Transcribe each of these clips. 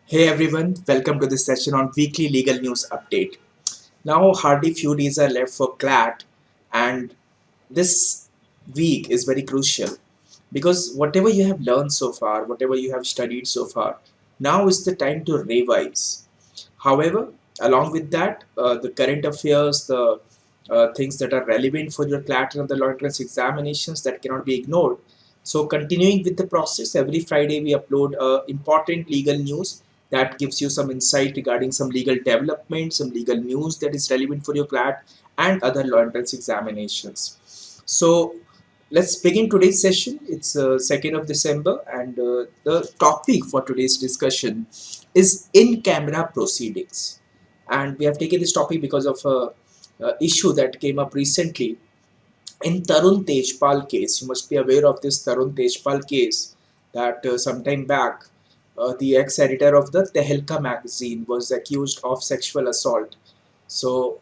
Hey everyone, welcome to this session on weekly legal news update. Now, hardly few days are left for CLAT, and this week is very crucial because whatever you have learned so far, whatever you have studied so far, now is the time to revise. However, along with that, the current affairs, the things that are relevant for your CLAT and the law entrance examinations that cannot be ignored. So, continuing with the process, every Friday we upload important legal news that gives you some insight regarding some legal development, some legal news that is relevant for your CLAT and other law entrance examinations. So, let's begin today's session. It's 2nd of December, and the topic for today's discussion is in-camera proceedings. And we have taken this topic because of a issue that came up recently in Tarun Tejpal case. You must be aware of this Tarun Tejpal case that sometime back the ex-editor of the Tehelka magazine was accused of sexual assault. So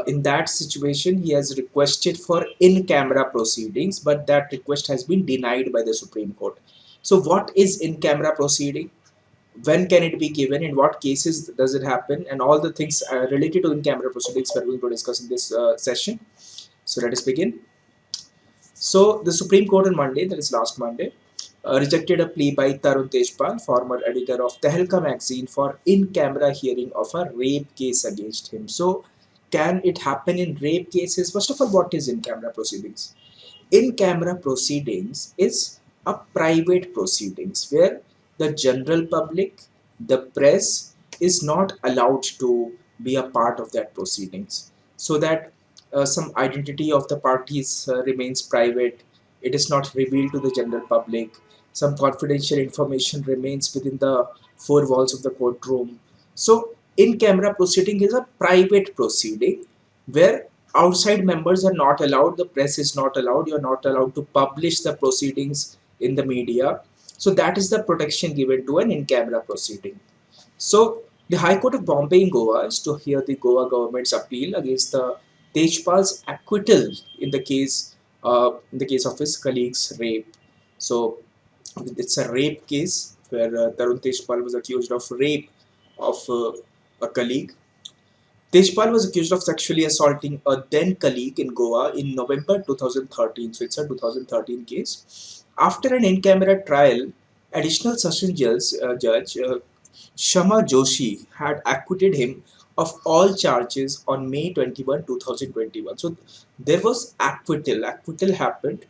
in that situation, he has requested for in-camera proceedings, but that request has been denied by the Supreme Court. So what is in-camera proceeding? When can it be given? In what cases does it happen? And all the things related to in-camera proceedings we're going to discuss in this session. So let us begin. So the Supreme Court on Monday, that is last Monday, rejected a plea by Tarun Tejpal, former editor of Tehelka magazine, for in-camera hearing of a rape case against him. So can it happen in rape cases? First of all, what is in-camera proceedings? In-camera proceedings is a private proceedings where the general public, the press is not allowed to be a part of that proceedings, so that some identity of the parties remains private. It is not revealed to the general public. Some confidential information remains within the four walls of the courtroom. So in-camera proceeding is a private proceeding where outside members are not allowed, the press is not allowed, you're not allowed to publish the proceedings in the media. So that is the protection given to an in-camera proceeding. So the High Court of Bombay in Goa is to hear the Goa government's appeal against the Tejpal's acquittal in the case of his colleague's rape. So it's a rape case where Tarun Tejpal was accused of rape of a colleague. Tejpal was accused of sexually assaulting a then colleague in Goa in November 2013. So it's a 2013 case. After an in-camera trial, additional session judge Shama Joshi had acquitted him of all charges on May 21, 2021. So there was acquittal. Acquittal happened.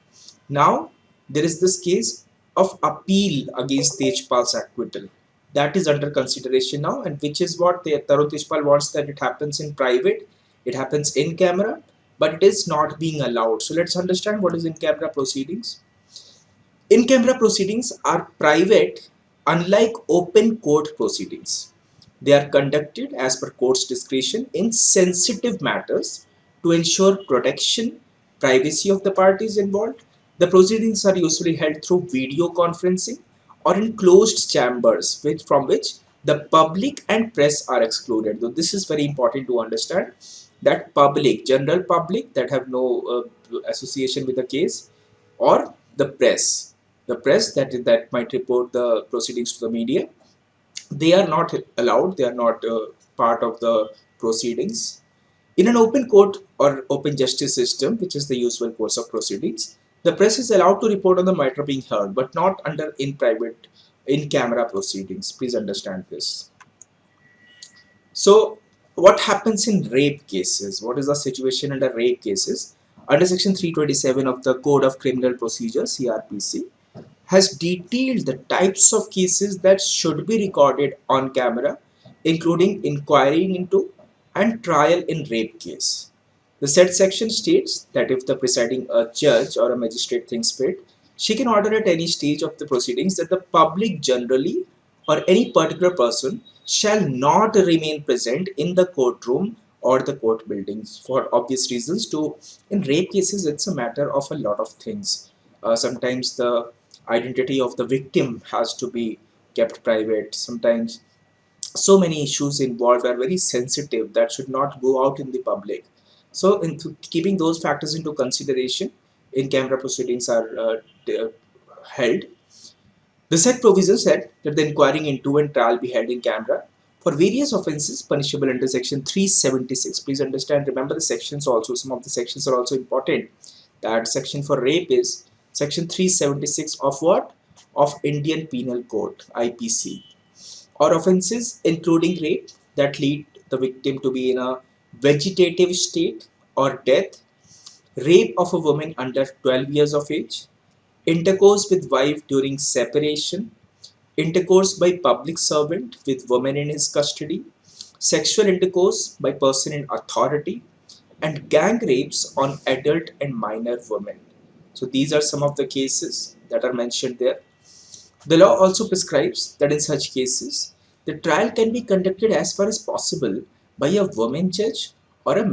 Now there is this case of appeal against Tejpal's acquittal. That is under consideration now, and which is what Tarun Tejpal wants, that it happens in private, it happens in camera, but it is not being allowed. So let's understand what is in camera proceedings. In-camera proceedings are private, unlike open court proceedings. They are conducted as per court's discretion in sensitive matters to ensure protection, privacy of the parties involved. The proceedings are usually held through video conferencing or in closed chambers, from which the public and press are excluded. So this is very important to understand, that public, general public that have no association with the case, or the press that might report the proceedings to the media, they are not allowed, they are not part of the proceedings. In an open court or open justice system, which is the usual course of proceedings, the press is allowed to report on the matter being heard, but not under in camera proceedings. Please understand this. So what happens in rape cases? What is the situation under rape cases? Under section 327 of the Code of Criminal Procedure, CRPC, has detailed the types of cases that should be recorded on camera, including inquiring into and trial in rape case. The said section states that if the presiding judge or a magistrate thinks fit, she can order at any stage of the proceedings that the public generally or any particular person shall not remain present in the courtroom or the court buildings, for obvious reasons. To in rape cases, it's a matter of a lot of things. Sometimes the identity of the victim has to be kept private. Sometimes so many issues involved are very sensitive that should not go out in the public. So keeping those factors into consideration, in camera proceedings are held. The said provision said that the inquiry into and trial be held in camera for various offences punishable under section 376. Please understand, remember the sections also, some of the sections are also important. That section for rape is section 376 of what? Of Indian Penal Code, IPC. Or offences including rape that lead the victim to be in a vegetative state or death, rape of a woman under 12 years of age, intercourse with wife during separation, intercourse by public servant with woman in his custody, sexual intercourse by person in authority, and gang rapes on adult and minor women. So these are some of the cases that are mentioned there. The law also prescribes that in such cases, the trial can be conducted as far as possible by a woman judge or a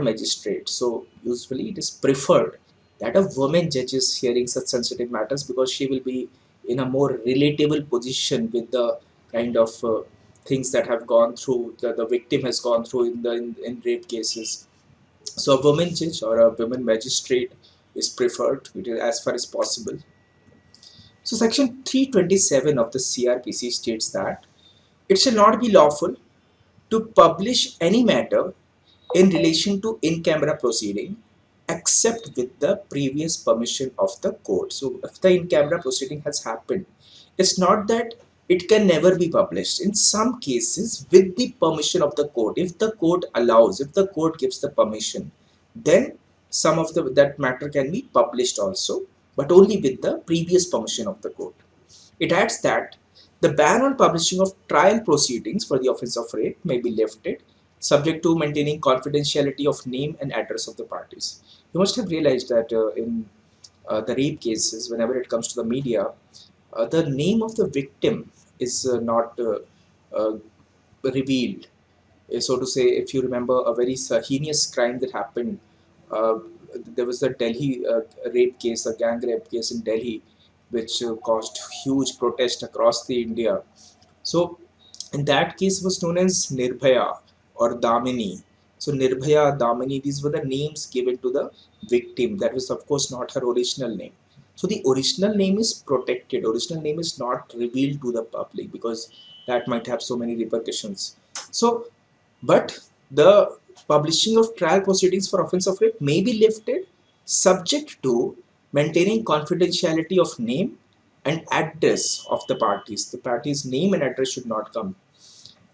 magistrate. So usually it is preferred that a woman judge is hearing such sensitive matters because she will be in a more relatable position with the kind of things that have gone through, the victim has gone through in rape cases. So a woman judge or a woman magistrate is preferred as far as possible. So section 327 of the CRPC states that it shall not be lawful to publish any matter in relation to in-camera proceeding except with the previous permission of the court. So if the in-camera proceeding has happened, it's not that it can never be published. In some cases, with the permission of the court, if the court allows, if the court gives the permission, then some of the that matter can be published also, but only with the previous permission of the court. It adds that the ban on publishing of trial proceedings for the offence of rape may be lifted, subject to maintaining confidentiality of name and address of the parties. You must have realized that in the rape cases, whenever it comes to the media, the name of the victim is not uh, revealed. So to say, if you remember a very heinous crime that happened, uh, there was the Delhi rape case, a gang rape case in Delhi, which caused huge protest across the India. So in that case was known as Nirbhaya or Damini. So Nirbhaya, Damini, these were the names given to the victim. That was of course not her original name. So the original name is protected. Original name is not revealed to the public because that might have so many repercussions. So, but the publishing of trial proceedings for offence of rape may be lifted subject to maintaining confidentiality of name and address of the parties. The parties' name and address should not come.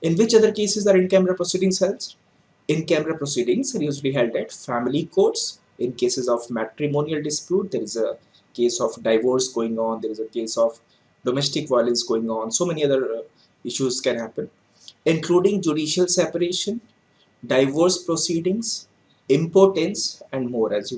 In which other cases are in-camera proceedings held? In-camera proceedings are usually held at family courts. In cases of matrimonial dispute, there is a case of divorce going on, there is a case of domestic violence going on, so many other issues can happen, including judicial separation, divorce proceedings, impotence, and more. As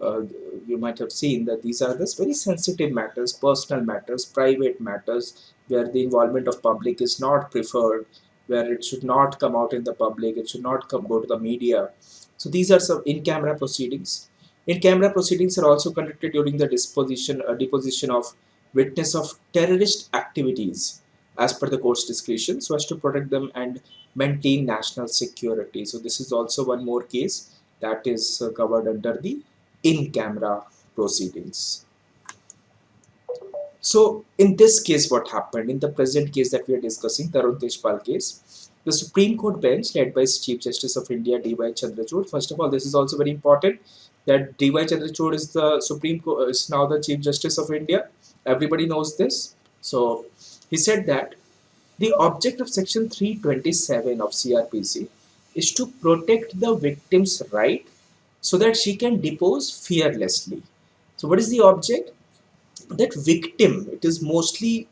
uh, you might have seen that these are this very sensitive matters, personal matters, private matters, where the involvement of public is not preferred, where it should not come out in the public, it should not go to the media. So these are some in-camera proceedings. In-camera proceedings are also conducted during the deposition of witness of terrorist activities as per the court's discretion so as to protect them and maintain national security. So this is also one more case that is covered under the in-camera proceedings. So in this case, what happened in the present case that we are discussing, the Arun Tejpal case, the Supreme Court bench led by Chief Justice of India D.Y. Chandrachud. First of all, this is also very important that D.Y. Chandrachud is the Supreme Court is now the Chief Justice of India. Everybody knows this. So he said that the object of Section 327 of CRPC is to protect the victim's right so that she can depose fearlessly. So, what is the object? That victim, it is mostly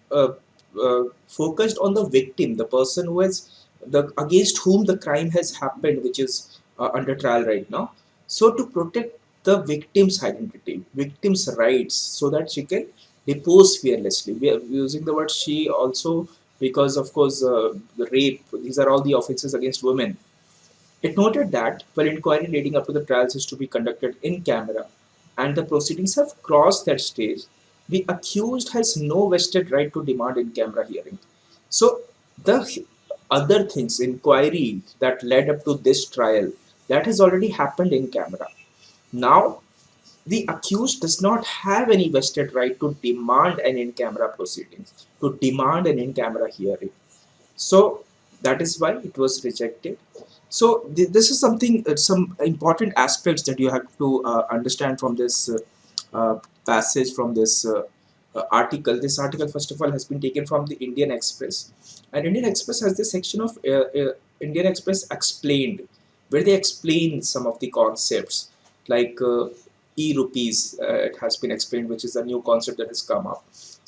focused on the victim, the person who has the against whom the crime has happened, which is under trial right now. So to protect the victim's identity, victim's rights, so that she can depose fearlessly. We are using the word she also because of course the rape, these are all the offenses against women. It noted that while inquiry leading up to the trials is to be conducted in camera and the proceedings have crossed that stage, the accused has no vested right to demand in camera hearing. So, the other things, inquiry that led up to this trial, that has already happened in camera. Now, the accused does not have any vested right to demand an in-camera proceedings, to demand an in-camera hearing. So that is why it was rejected. So this is something, some important aspects that you have to understand from this passage, from this article. This article, first of all, has been taken from the Indian Express, and Indian Express has this section of Indian Express Explained, where they explain some of the concepts like e-rupees. It has been explained, which is a new concept that has come up.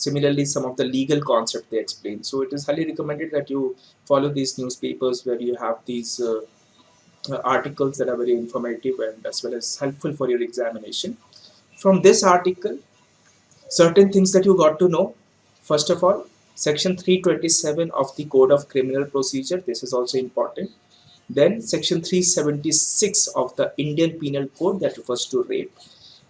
Similarly, some of the legal concept they explain. So it is highly recommended that you follow these newspapers where you have these articles that are very informative and as well as helpful for your examination. From this article, certain things that you got to know. First of all, section 327 of the Code of Criminal Procedure. This is also important. Then section 376 of the Indian Penal Code, that refers to rape.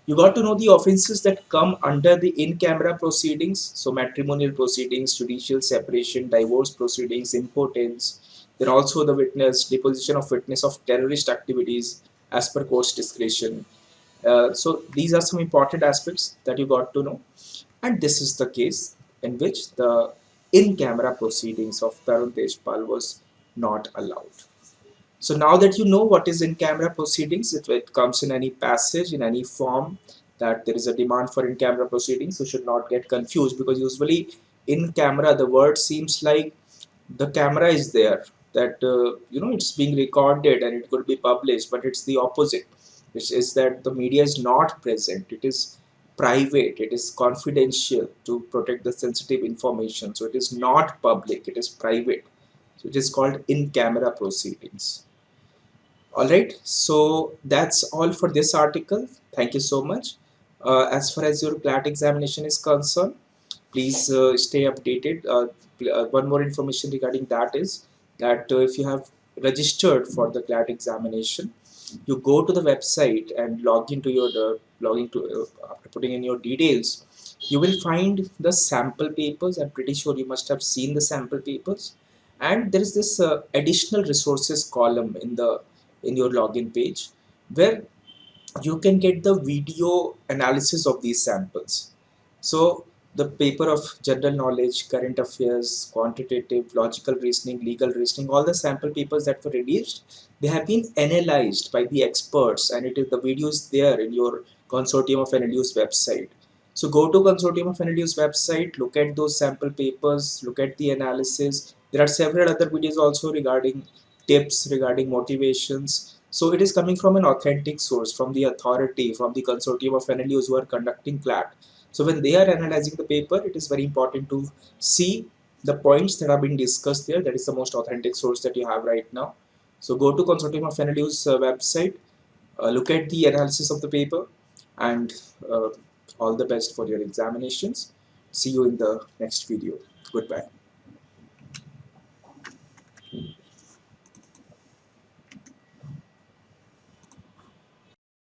You got to know the offenses that come under the in-camera proceedings. So matrimonial proceedings, judicial separation, divorce proceedings, impotence. Then also the witness, deposition of witness of terrorist activities as per court's discretion. So these are some important aspects that you got to know. And this is the case in which the in-camera proceedings of Tarun Tejpal was not allowed. So now that you know what is in-camera proceedings, if it comes in any passage, in any form, that there is a demand for in-camera proceedings, you should not get confused, because usually in camera the word seems like the camera is there, that it's being recorded and it could be published, but it's the opposite, which is that the media is not present. It is private, it is confidential to protect the sensitive information. So it is not public, it is private. So it is called in-camera proceedings. All right, so that's all for this article. Thank you so much. As far as your CLAT examination is concerned, please stay updated. One more information regarding that is that if you have registered for the CLAT examination, you go to the website and log into your after putting in your details, you will find the sample papers. I'm pretty sure you must have seen the sample papers, and there is this additional resources column in your login page, where you can get the video analysis of these samples. So the paper of general knowledge, current affairs, quantitative, logical reasoning, legal reasoning, all the sample papers that were released, they have been analyzed by the experts, and it is the video is there in your Consortium of NLU's website. So go to Consortium of NLU's website, look at those sample papers, look at the analysis. There are several other videos also regarding tips, regarding motivations. So it is coming from an authentic source, from the authority, from the Consortium of NLUs who are conducting CLAT. So when they are analyzing the paper, it is very important to see the points that have been discussed there. That is the most authentic source that you have right now. So go to Consortium of NLU's website, look at the analysis of the paper, and uh, all the best for your examinations. See you in the next video. Goodbye.